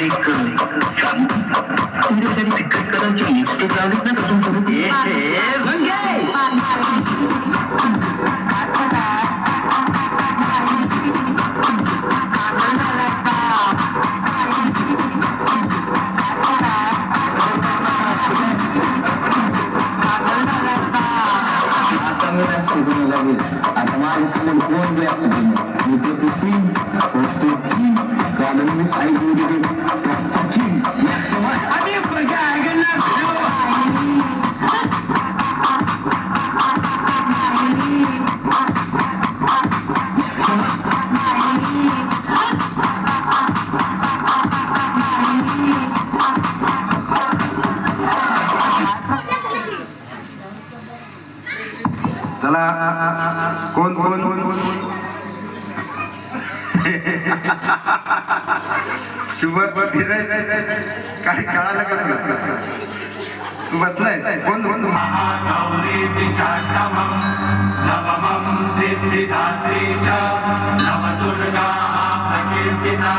एक तुमच्यासाठी तिखट करायची लिपस्टिक लावलीत ना कसं करू आता माझ्यासमोर कोण बी असं मी तो कारण मी सांगितलं आणि प्रजा चला कोण कोण शुभ काही कळालं का तू बसलाय कोण कोण नवमं सिद्धिदात्री च नवदुर्गा प्रकीर्तिता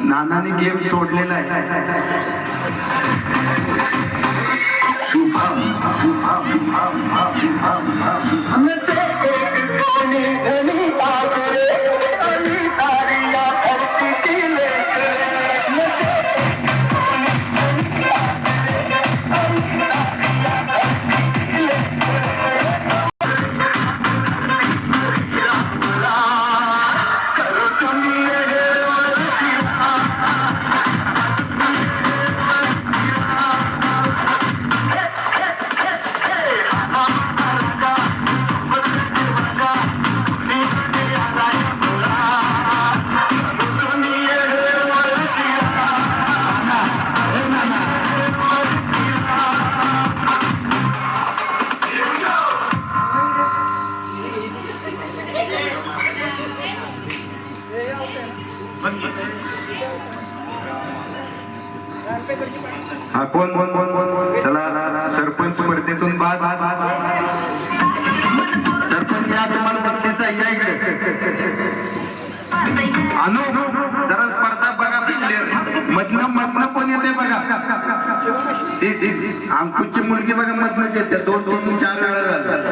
नानाने गेम सोडलेला आहे शुभम शुभम हा कोण कोण कोण कोण चला सरपंच स्पर्धेतून बाद सरपंच या तुम्हाला बक्षीस आहे या इकडे अनु जरा स्पर्धा बघा मधनं कोण येते बघा अंकुशची मुलगी बघा मधनच येते 2-3-4 वेळा झालं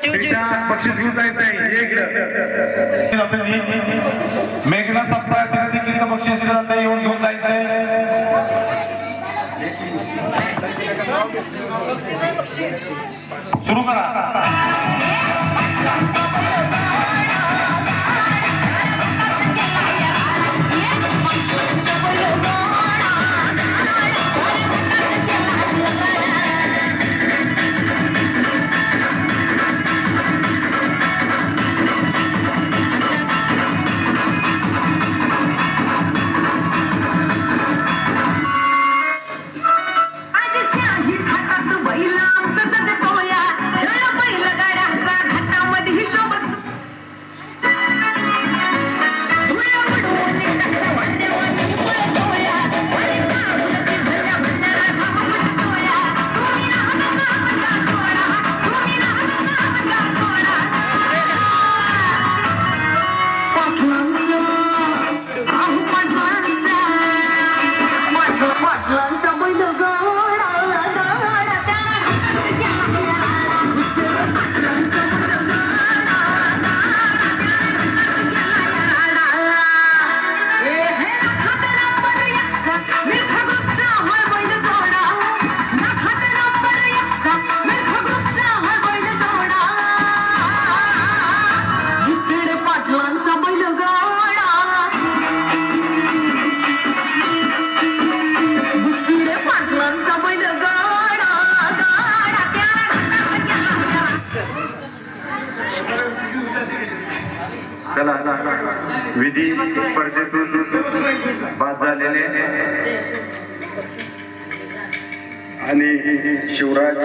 पेशा बक्षीस घेऊन जायचं आहे. ये इकडं. मेघना सप्ताह तिला देखील इथं बक्षीस दिलं जातं, येऊन घेऊन जायचंय. सुरू करा. चला विधी स्पर्धेतून बाद झालेले आणि शिवराज